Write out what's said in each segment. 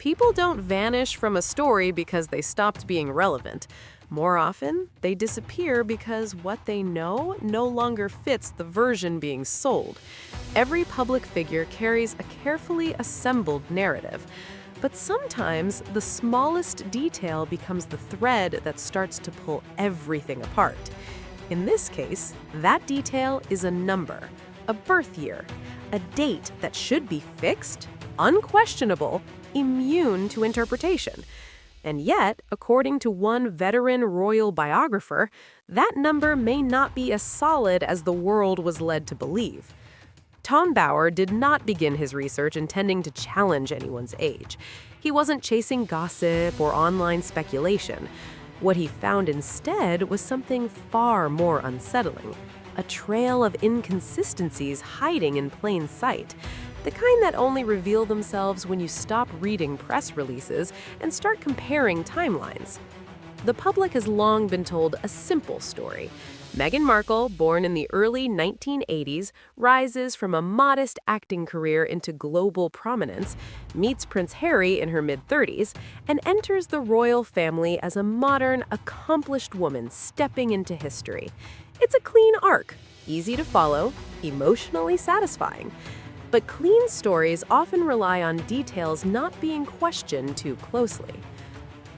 People don't vanish from a story because they stopped being relevant. More often, they disappear because what they know no longer fits the version being sold. Every public figure carries a carefully assembled narrative. But sometimes, the smallest detail becomes the thread that starts to pull everything apart. In this case, that detail is a number, a birth year, a date that should be fixed, unquestionable, immune to interpretation. And yet, according to one veteran royal biographer, that number may not be as solid as the world was led to believe. Tom Bower did not begin his research intending to challenge anyone's age. He wasn't chasing gossip or online speculation. What he found instead was something far more unsettling, a trail of inconsistencies hiding in plain sight, the kind that only reveal themselves when you stop reading press releases and start comparing timelines. The public has long been told a simple story. Meghan Markle, born in the early 1980s, rises from a modest acting career into global prominence, meets Prince Harry in her mid-30s, and enters the royal family as a modern, accomplished woman stepping into history. It's a clean arc, easy to follow, emotionally satisfying. But clean stories often rely on details not being questioned too closely.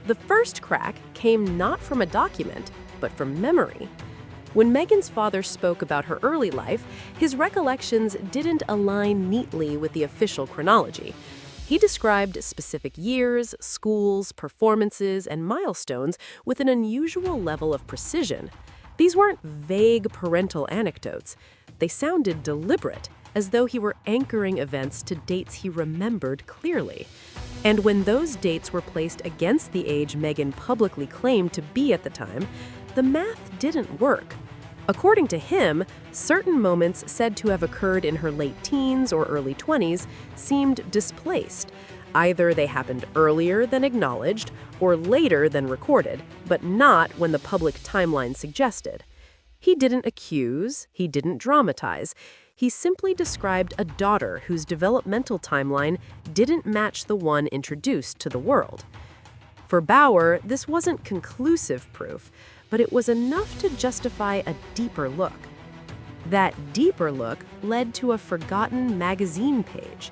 The first crack came not from a document, but from memory. When Meghan's father spoke about her early life, his recollections didn't align neatly with the official chronology. He described specific years, schools, performances, and milestones with an unusual level of precision. These weren't vague parental anecdotes. They sounded deliberate, as though he were anchoring events to dates he remembered clearly. And when those dates were placed against the age Meghan publicly claimed to be at the time, the math didn't work. According to him, certain moments said to have occurred in her late teens or early 20s seemed displaced. Either they happened earlier than acknowledged or later than recorded, but not when the public timeline suggested. He didn't accuse, he didn't dramatize. He simply described a daughter whose developmental timeline didn't match the one introduced to the world. For Bower, this wasn't conclusive proof, but it was enough to justify a deeper look. That deeper look led to a forgotten magazine page.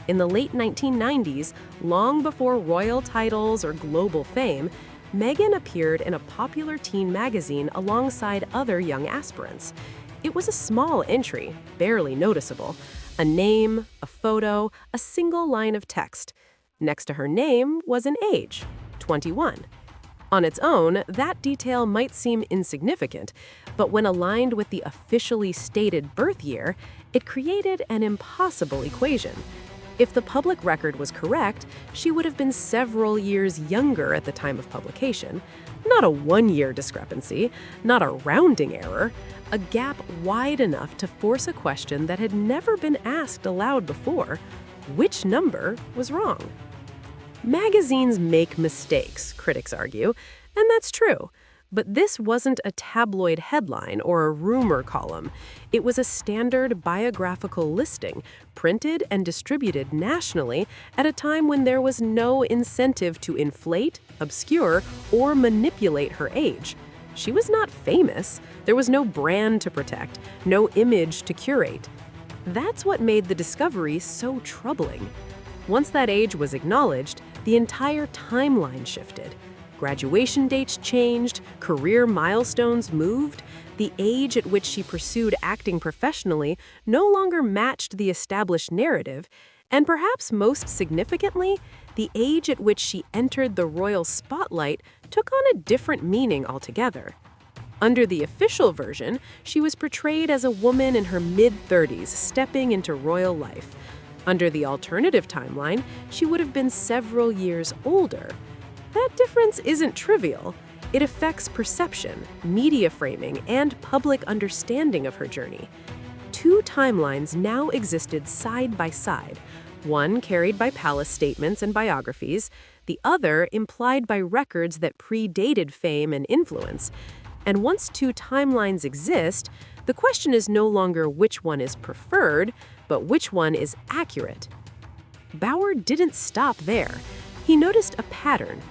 In the late 1990s, long before royal titles or global fame, Meghan appeared in a popular teen magazine alongside other young aspirants. It was a small entry, barely noticeable. A name, a photo, a single line of text. Next to her name was an age, 21. On its own, that detail might seem insignificant, but when aligned with the officially stated birth year, it created an impossible equation. If the public record was correct, she would have been several years younger at the time of publication. Not a one-year discrepancy, not a rounding error, a gap wide enough to force a question that had never been asked aloud before. Which number was wrong? Magazines make mistakes, critics argue, and that's true. But this wasn't a tabloid headline or a rumor column. It was a standard biographical listing, printed and distributed nationally at a time when there was no incentive to inflate, obscure, or manipulate her age. She was not famous. There was no brand to protect, no image to curate. That's what made the discovery so troubling. Once that age was acknowledged, the entire timeline shifted. Graduation dates changed, career milestones moved. The age at which she pursued acting professionally no longer matched the established narrative, and perhaps most significantly, the age at which she entered the royal spotlight took on a different meaning altogether. Under the official version, she was portrayed as a woman in her mid-30s stepping into royal life. Under the alternative timeline, she would have been several years older. That difference isn't trivial. It affects perception, media framing, and public understanding of her journey. Two timelines now existed side by side, one carried by palace statements and biographies, the other implied by records that predated fame and influence. And once two timelines exist, the question is no longer which one is preferred, but which one is accurate. Bower didn't stop there. He noticed a pattern.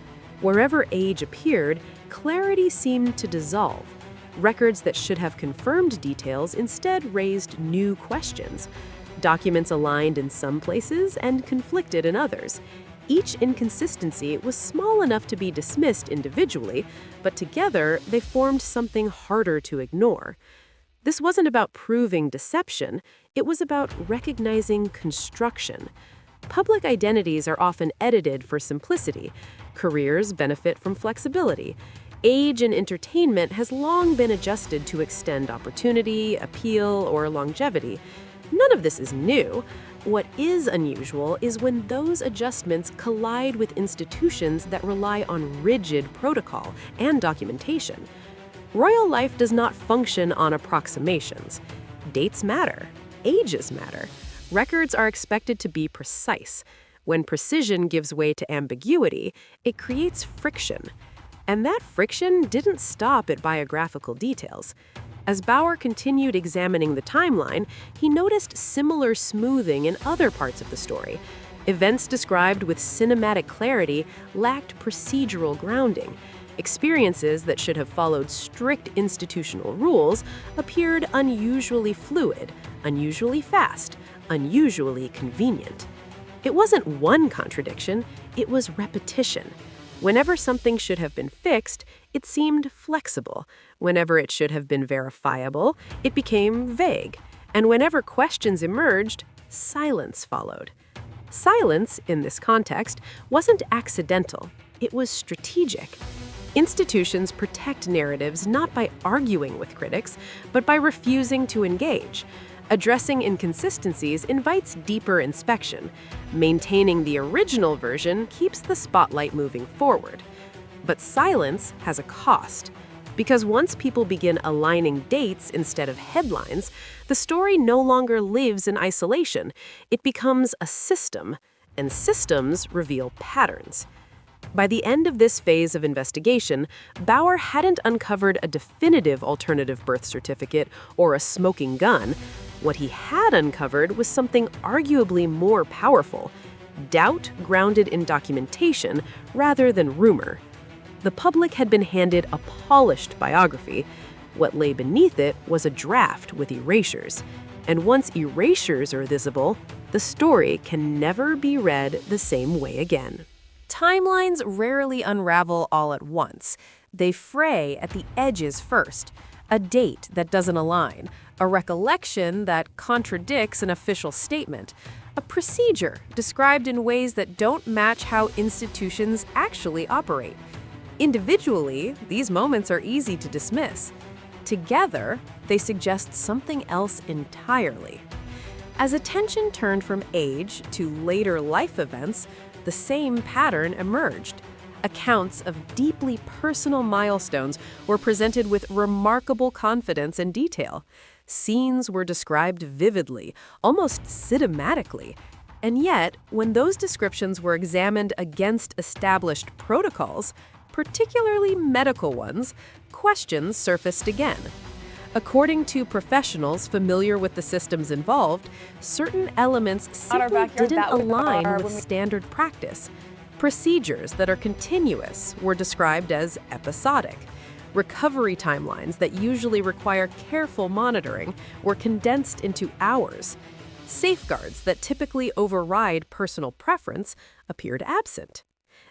Wherever age appeared, clarity seemed to dissolve. Records that should have confirmed details instead raised new questions. Documents aligned in some places and conflicted in others. Each inconsistency was small enough to be dismissed individually, but together they formed something harder to ignore. This wasn't about proving deception, it was about recognizing construction. Public identities are often edited for simplicity. Careers benefit from flexibility. Age in entertainment has long been adjusted to extend opportunity, appeal, or longevity. None of this is new. What is unusual is when those adjustments collide with institutions that rely on rigid protocol and documentation. Royal life does not function on approximations. Dates matter. Ages matter. Records are expected to be precise. When precision gives way to ambiguity, it creates friction. And that friction didn't stop at biographical details. As Bauer continued examining the timeline, he noticed similar smoothing in other parts of the story. Events described with cinematic clarity lacked procedural grounding. Experiences that should have followed strict institutional rules appeared unusually fluid, unusually fast, unusually convenient. It wasn't one contradiction, it was repetition. Whenever something should have been fixed, it seemed flexible. Whenever it should have been verifiable, it became vague. And whenever questions emerged, silence followed. Silence, in this context, wasn't accidental. It was strategic. Institutions protect narratives not by arguing with critics, but by refusing to engage. Addressing inconsistencies invites deeper inspection. Maintaining the original version keeps the spotlight moving forward. But silence has a cost. Because once people begin aligning dates instead of headlines, the story no longer lives in isolation. It becomes a system, and systems reveal patterns. By the end of this phase of investigation, Bauer hadn't uncovered a definitive alternative birth certificate or a smoking gun. What he had uncovered was something arguably more powerful: doubt grounded in documentation rather than rumor. The public had been handed a polished biography. What lay beneath it was a draft with erasures. And once erasures are visible, the story can never be read the same way again. Timelines rarely unravel all at once. They fray at the edges first. A date that doesn't align, a recollection that contradicts an official statement, a procedure described in ways that don't match how institutions actually operate. Individually, these moments are easy to dismiss. Together, they suggest something else entirely. As attention turned from age to later life events, the same pattern emerged. Accounts of deeply personal milestones were presented with remarkable confidence and detail. Scenes were described vividly, almost cinematically. And yet, when those descriptions were examined against established protocols, particularly medical ones, questions surfaced again. According to professionals familiar with the systems involved, certain elements simply didn't align with standard practice. Procedures that are continuous were described as episodic. Recovery timelines that usually require careful monitoring were condensed into hours. Safeguards that typically override personal preference appeared absent.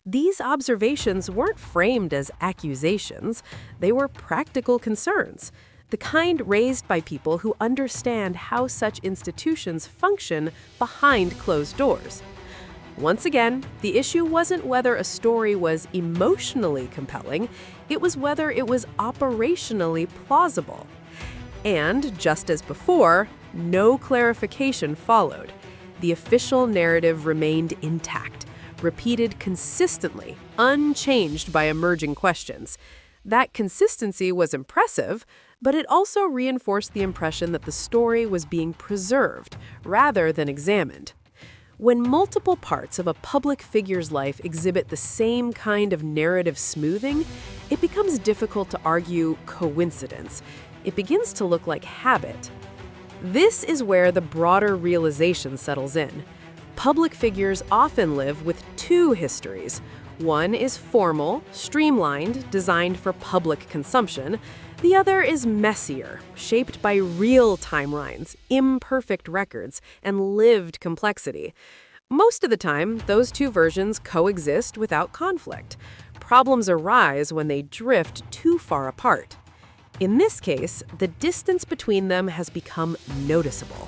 These observations weren't framed as accusations, they were practical concerns, the kind raised by people who understand how such institutions function behind closed doors. Once again, the issue wasn't whether a story was emotionally compelling, it was whether it was operationally plausible. And, just as before, no clarification followed. The official narrative remained intact, repeated consistently, unchanged by emerging questions. That consistency was impressive, but it also reinforced the impression that the story was being preserved rather than examined. When multiple parts of a public figure's life exhibit the same kind of narrative smoothing, it becomes difficult to argue coincidence. It begins to look like habit. This is where the broader realization settles in. Public figures often live with two histories. One is formal, streamlined, designed for public consumption. The other is messier, shaped by real timelines, imperfect records, and lived complexity. Most of the time, those two versions coexist without conflict. Problems arise when they drift too far apart. In this case, the distance between them has become noticeable.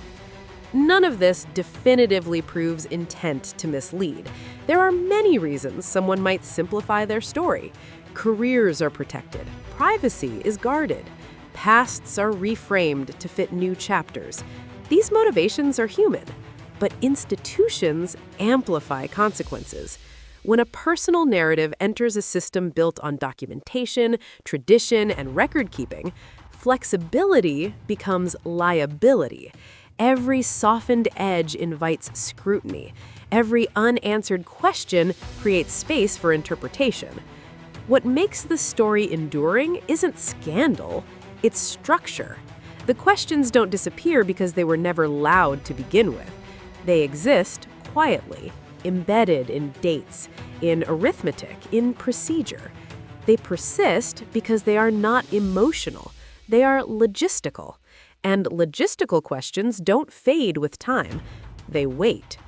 None of this definitively proves intent to mislead. There are many reasons someone might simplify their story. Careers are protected, privacy is guarded, pasts are reframed to fit new chapters. These motivations are human, but institutions amplify consequences. When a personal narrative enters a system built on documentation, tradition, and record-keeping, flexibility becomes liability. Every softened edge invites scrutiny. Every unanswered question creates space for interpretation. What makes the story enduring isn't scandal, it's structure. The questions don't disappear because they were never loud to begin with. They exist quietly, embedded in dates, in arithmetic, in procedure. They persist because they are not emotional. They are logistical. And logistical questions don't fade with time. They wait.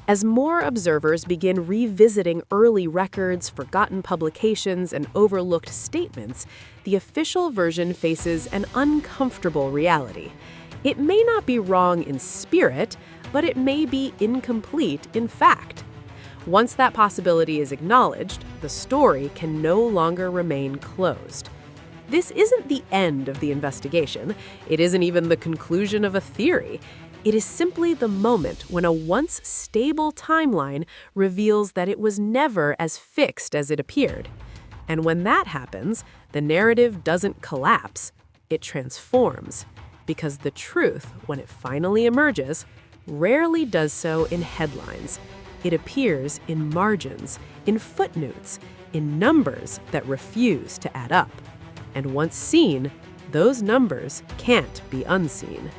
As more observers begin revisiting early records, forgotten publications, and overlooked statements, the official version faces an uncomfortable reality. It may not be wrong in spirit, but it may be incomplete in fact. Once that possibility is acknowledged, the story can no longer remain closed. This isn't the end of the investigation. It isn't even the conclusion of a theory. It is simply the moment when a once stable timeline reveals that it was never as fixed as it appeared. And when that happens, the narrative doesn't collapse, it transforms. Because the truth, when it finally emerges, rarely does so in headlines. It appears in margins, in footnotes, in numbers that refuse to add up. And once seen, those numbers can't be unseen.